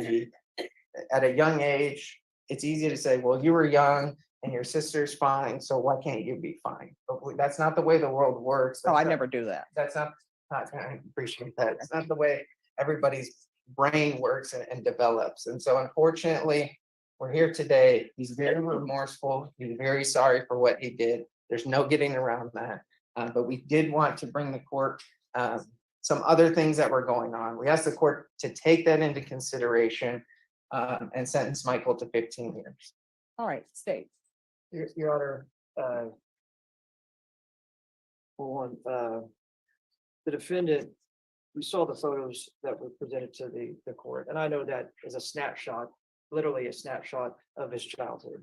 at a young age, it's easy to say, well, you were young and your sister's fine, so why can't you be fine? But that's not the way the world works. Oh, I never do that. That's not, I appreciate that. It's not the way everybody's brain works and develops. And so unfortunately, we're here today. He's very remorseful. He's very sorry for what he did. There's no getting around that. But we did want to bring the court some other things that were going on. We asked the court to take that into consideration and sentence Michael to 15 years. All right, state. Your Honor, the defendant, we saw the photos that were presented to the court, and I know that is a snapshot, literally a snapshot of his childhood.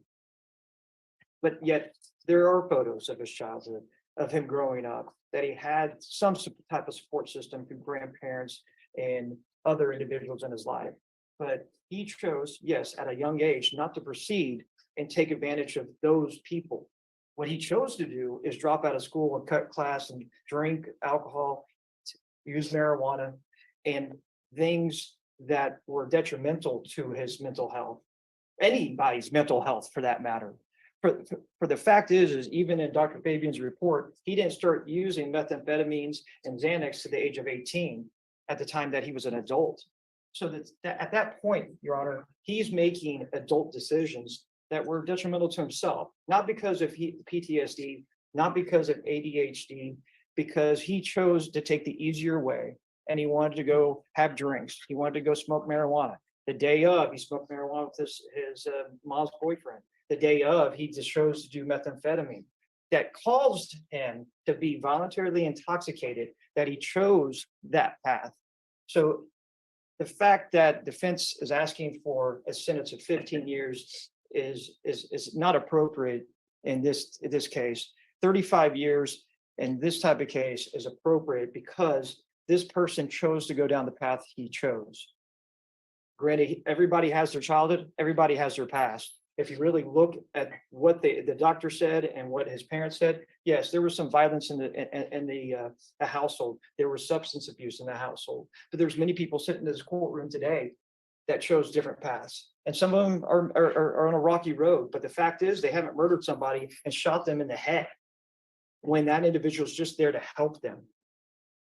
But yet there are photos of his childhood, of him growing up, that he had some type of support system through grandparents and other individuals in his life. But he chose, yes, at a young age, not to proceed and take advantage of those people. What he chose to do is drop out of school and cut class and drink alcohol, use marijuana, and things that were detrimental to his mental health, anybody's mental health for that matter. For the fact is even in Dr. Fabian's report, he didn't start using methamphetamines and Xanax to the age of 18 at the time that he was an adult. So that at that point, Your Honor, he's making adult decisions that were detrimental to himself, not because of PTSD, not because of ADHD, because he chose to take the easier way and he wanted to go have drinks. He wanted to go smoke marijuana. The day of, he smoked marijuana with his mom's boyfriend. The day of, he just chose to do methamphetamine. That caused him to be voluntarily intoxicated, that he chose that path. So the fact that defense is asking for a sentence of 15 years is not appropriate in this case. 35 years in this type of case is appropriate because this person chose to go down the path he chose. Granted, everybody has their childhood, everybody has their past. If you really look at what the doctor said and what his parents said, yes, there was some violence in the household. There was substance abuse in the household. But there's many people sitting in this courtroom today that chose different paths. And some of them are on a rocky road. But the fact is, they haven't murdered somebody and shot them in the head when that individual is just there to help them.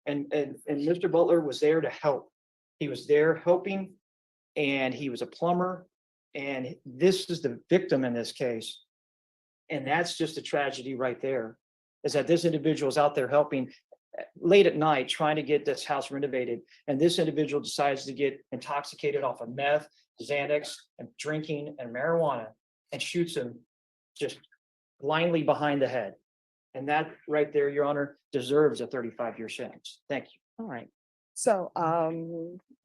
And Mr. Butler was there to help. He was there helping, and he was a plumber. And this is the victim in this case. And that's just a tragedy right there, is that this individual is out there helping late at night, trying to get this house renovated. And this individual decides to get intoxicated off of meth, Xanax, and drinking and marijuana, and shoots him just blindly behind the head. And that right there, Your Honor, deserves a 35-year sentence. Thank you. All right. So,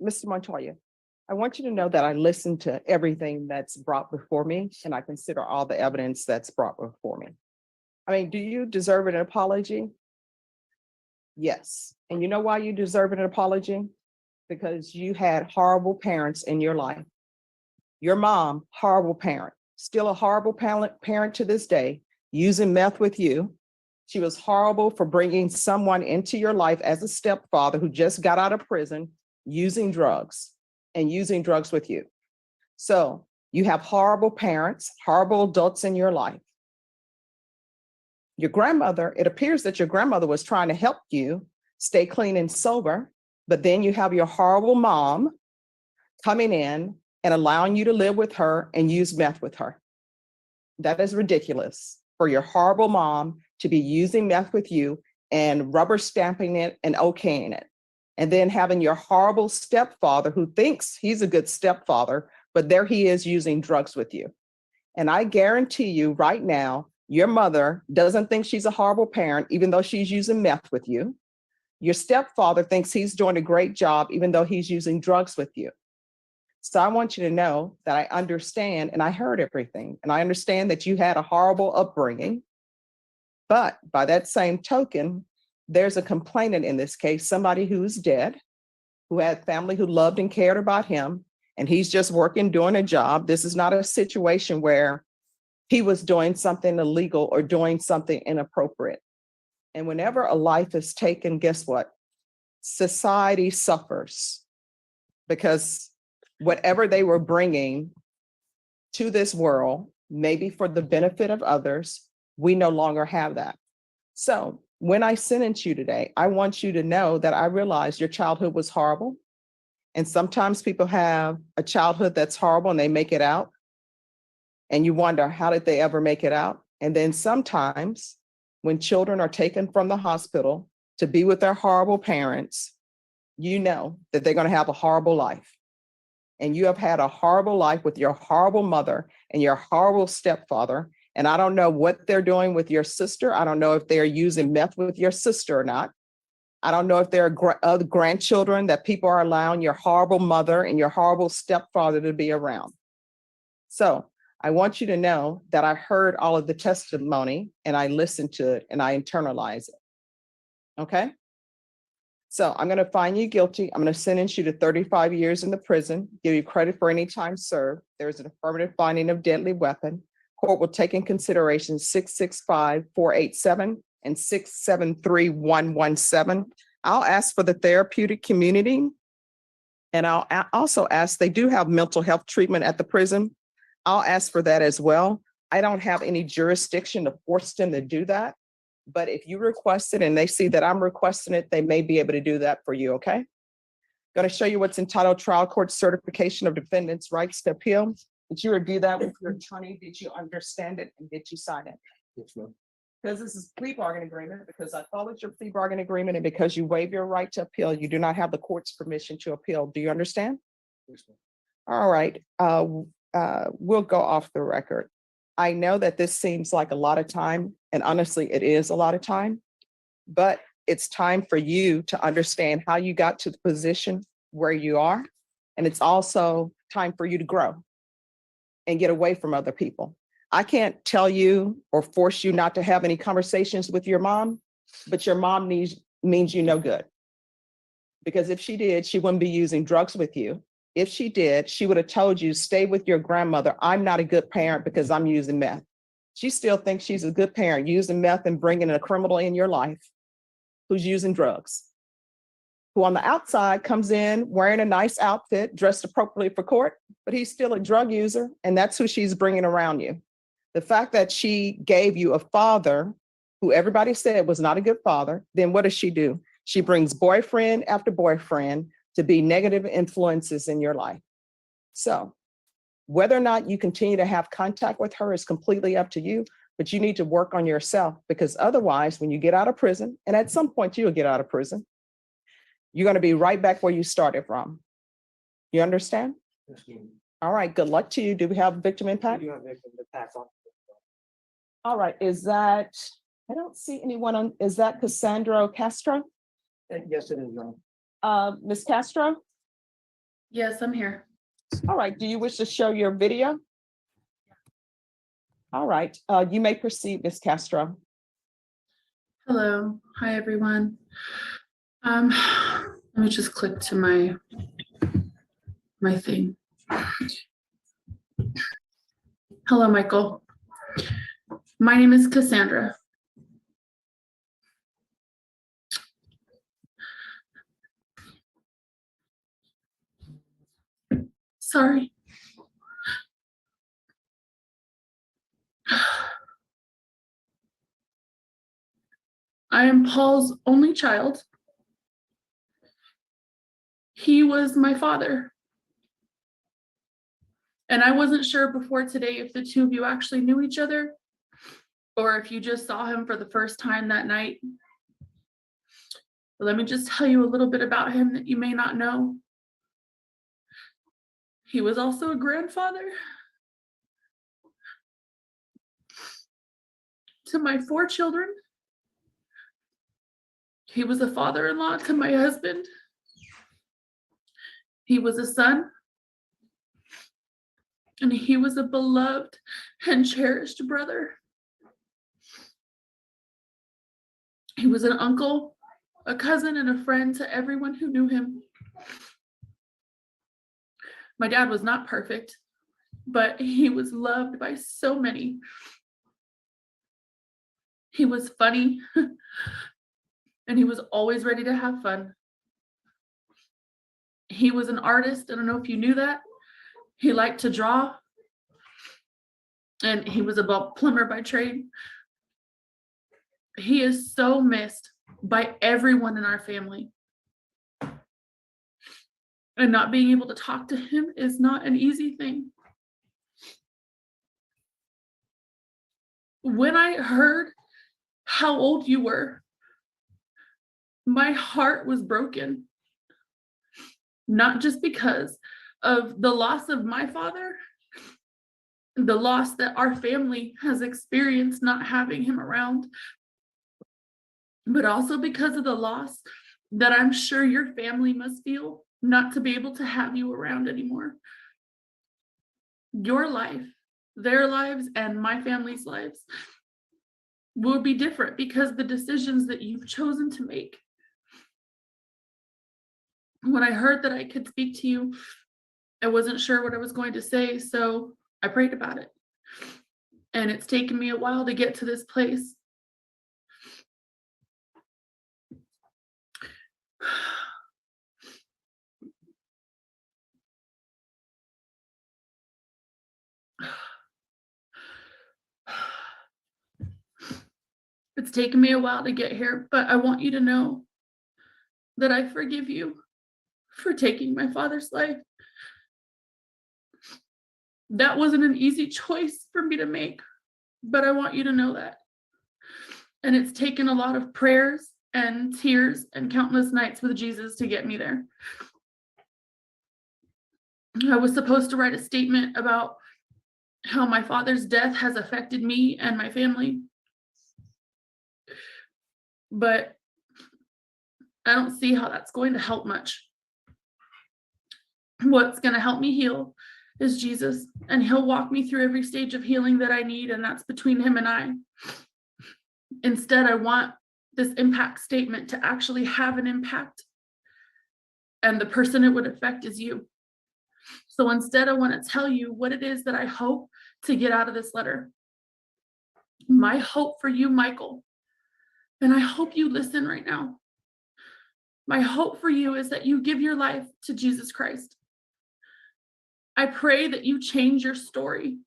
Mr. Montoya, I want you to know that I listened to everything that's brought before me, and I consider all the evidence that's brought before me. I mean, do you deserve an apology? Yes. And you know why you deserve an apology? Because you had horrible parents in your life. Your mom, horrible parent, still a horrible parent to this day, using meth with you. She was horrible for bringing someone into your life as a stepfather who just got out of prison, using drugs with you. So you have horrible parents, horrible adults in your life. Your grandmother, it appears that your grandmother was trying to help you stay clean and sober, but then you have your horrible mom coming in and allowing you to live with her and use meth with her. That is ridiculous for your horrible mom to be using meth with you and rubber stamping it and okaying it. And then having your horrible stepfather who thinks he's a good stepfather, but there he is using drugs with you. And I guarantee you right now, your mother doesn't think she's a horrible parent, even though she's using meth with you. Your stepfather thinks he's doing a great job, even though he's using drugs with you. So I want you to know that I understand, and I heard everything, and I understand that you had a horrible upbringing. But by that same token, there's a complainant in this case, somebody who is dead, who had family who loved and cared about him, and he's just working, doing a job. This is not a situation where he was doing something illegal or doing something inappropriate. And whenever a life is taken, guess what? Society suffers, because whatever they were bringing to this world, maybe for the benefit of others, we no longer have that. So when I sentence you today, I want you to know that I realize your childhood was horrible. And sometimes people have a childhood that's horrible and they make it out. And you wonder, how did they ever make it out? And then sometimes when children are taken from the hospital to be with their horrible parents, you know that they're going to have a horrible life. And you have had a horrible life with your horrible mother and your horrible stepfather. And I don't know what they're doing with your sister. I don't know if they're using meth with your sister or not. I don't know if there are other grandchildren that people are allowing your horrible mother and your horrible stepfather to be around. So I want you to know that I heard all of the testimony and I listened to it and I internalize it. Okay? So I'm going to find you guilty. I'm going to sentence you to 35 years in the prison, give you credit for any time served. There's an affirmative finding of deadly weapon. Court will take in consideration 665-487 and 673-117. I'll ask for the therapeutic community. And I'll also ask, they do have mental health treatment at the prison. I'll ask for that as well. I don't have any jurisdiction to force them to do that. But if you request it and they see that I'm requesting it, they may be able to do that for you, okay? Going to show you what's entitled Trial Court Certification of Defendant's Rights to Appeal. Did you review that with your attorney? Did you understand it and did you sign it? Yes, ma'am. Because this is plea bargain agreement, because I followed your plea bargain agreement and because you waive your right to appeal, you do not have the court's permission to appeal. Do you understand? Yes, ma'am. All right, we'll go off the record. I know that this seems like a lot of time, and honestly, it is a lot of time, but it's time for you to understand how you got to the position where you are. And it's also time for you to grow and get away from other people. I can't tell you or force you not to have any conversations with your mom, but your mom means you no good. Because if she did, she wouldn't be using drugs with you. If she did, she would have told you, stay with your grandmother. I'm not a good parent because I'm using meth. She still thinks she's a good parent, using meth and bringing a criminal in your life who's using drugs, who on the outside comes in wearing a nice outfit, dressed appropriately for court, but he's still a drug user, and that's who she's bringing around you. The fact that she gave you a father who everybody said was not a good father, then what does she do? She brings boyfriend after boyfriend to be negative influences in your life. So whether or not you continue to have contact with her is completely up to you, but you need to work on yourself, because otherwise, when you get out of prison, and at some point you'll get out of prison, you're going to be right back where you started from. You understand? Yes, ma'am. All right, good luck to you. Do we have victim impact? We do have victim impact on. All right, is that, I don't see anyone on, is that Cassandra Castro? Yes, it is, Your Honor. Ms. Castro? Yes, I'm here. All right, do you wish to show your video? All right, you may proceed, Ms. Castro. Hello. Hi, everyone. Let me just click to my thing. Hello, Michael. My name is Cassandra. Sorry. I am Paul's only child. He was my father. And I wasn't sure before today if the two of you actually knew each other or if you just saw him for the first time that night. But let me just tell you a little bit about him that you may not know. He was also a grandfather to my 4 children. He was a father-in-law to my husband. He was a son. And he was a beloved and cherished brother. He was an uncle, a cousin, and a friend to everyone who knew him. My dad was not perfect, but he was loved by so many. He was funny, and he was always ready to have fun. He was an artist. I don't know if you knew that. He liked to draw, and he was a plumber by trade. He is so missed by everyone in our family. And not being able to talk to him is not an easy thing. When I heard how old you were, my heart was broken. Not just because of the loss of my father, the loss that our family has experienced not having him around, but also because of the loss that I'm sure your family must feel not to be able to have you around anymore. Your life, their lives, and my family's lives will be different because the decisions that you've chosen to make. When I heard that I could speak to you, I wasn't sure what I was going to say, so I prayed about it. And it's taken me a while to get to this place. It's taken me a while to get here, but I want you to know that I forgive you for taking my father's life. That wasn't an easy choice for me to make, but I want you to know that. And it's taken a lot of prayers and tears and countless nights with Jesus to get me there. I was supposed to write a statement about how my father's death has affected me and my family, but I don't see how that's going to help much. What's going to help me heal is Jesus, and he'll walk me through every stage of healing that I need, and that's between him and I. Instead, I want this impact statement to actually have an impact, and the person it would affect is you. So instead, I want to tell you what it is that I hope to get out of this letter. My hope for you, Michael, and I hope you listen right now. My hope for you is that you give your life to Jesus Christ. I pray that you change your story.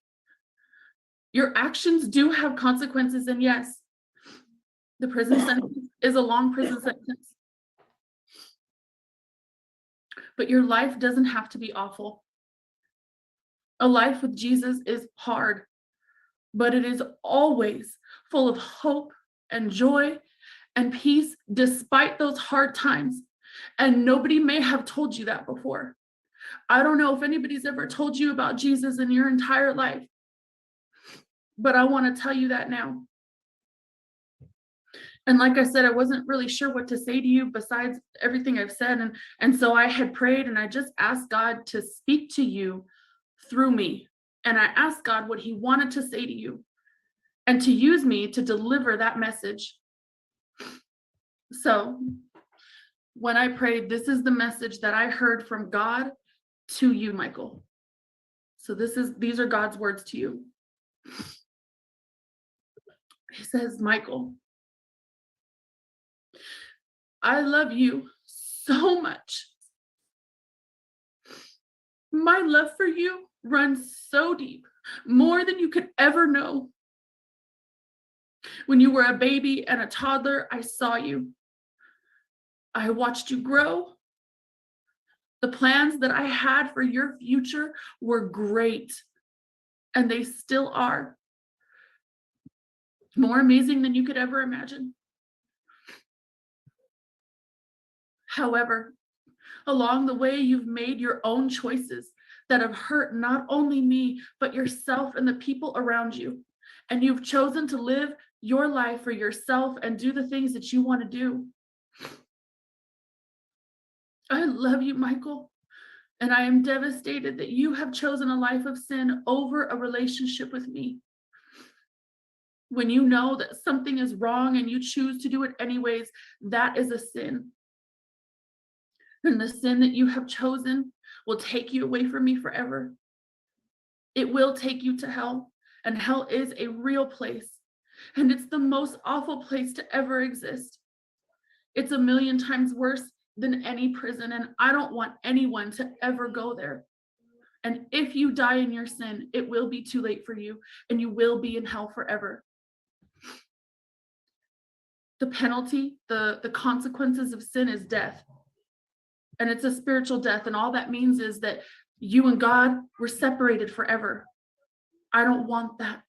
Your actions do have consequences, and yes, the prison sentence is a long prison sentence. But your life doesn't have to be awful. A life with Jesus is hard, but it is always full of hope and joy and peace despite those hard times. And nobody may have told you that before. I don't know if anybody's ever told you about Jesus in your entire life, but I want to tell you that now. And like I said, I wasn't really sure what to say to you besides everything I've said. And so I had prayed, and I just asked God to speak to you through me. And I asked God what he wanted to say to you and to use me to deliver that message. So when I prayed, this is the message that I heard from God to you, Michael. So these are God's words to you. He says, Michael, I love you so much. My love for you runs so deep, more than you could ever know. When you were a baby and a toddler, I saw you. I watched you grow. The plans that I had for your future were great, and they still are. More amazing than you could ever imagine. However, along the way, you've made your own choices that have hurt not only me, but yourself and the people around you. And you've chosen to live your life for yourself and do the things that you want to do. I love you, Michael, and I am devastated that you have chosen a life of sin over a relationship with me. When you know that something is wrong and you choose to do it anyways, that is a sin. And the sin that you have chosen will take you away from me forever. It will take you to hell, and hell is a real place, and it's the most awful place to ever exist. It's 1,000,000 times worse than any prison, and I don't want anyone to ever go there. And if you die in your sin, it will be too late for you, and you will be in hell forever. The penalty, the consequences of sin is death. And it's a spiritual death, and all that means is that you and God were separated forever. I don't want that.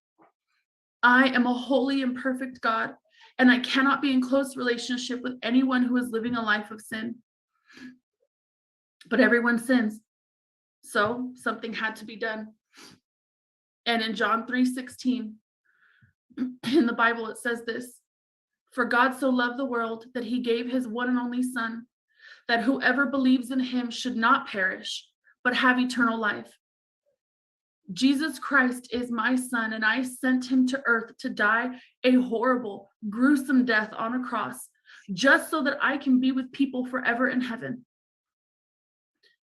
I am a holy and perfect God, and I cannot be in close relationship with anyone who is living a life of sin. But everyone sins, so something had to be done. And in John 3:16, in the Bible, it says this: "For God so loved the world that he gave his one and only Son, that whoever believes in him should not perish, but have eternal life." Jesus Christ is my son, and I sent him to earth to die a horrible, gruesome death on a cross, just so that I can be with people forever in heaven.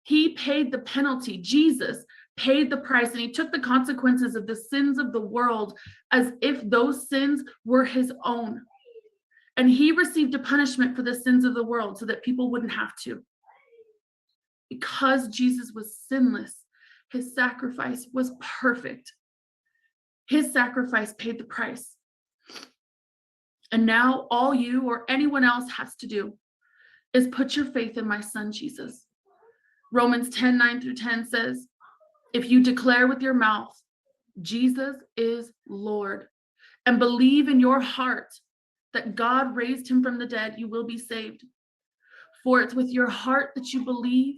He paid the penalty. Jesus paid the price, and he took the consequences of the sins of the world as if those sins were his own. And he received a punishment for the sins of the world so that people wouldn't have to. Because Jesus was sinless, his sacrifice was perfect. His sacrifice paid the price. And now all you or anyone else has to do is put your faith in my son, Jesus. Romans 10:9-10 says, if you declare with your mouth, Jesus is Lord, and believe in your heart that God raised him from the dead, you will be saved. For it's with your heart that you believe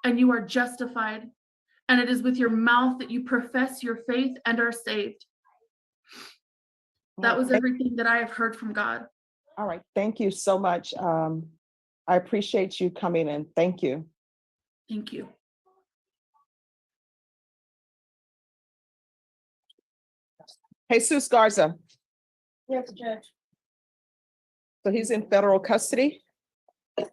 and you are justified, and it is with your mouth that you profess your faith and are saved. That was everything that I have heard from God. All right, thank you so much. I appreciate you coming in. Thank you. Thank you. Jesus Garza, Yes, Judge. so he's in federal custody.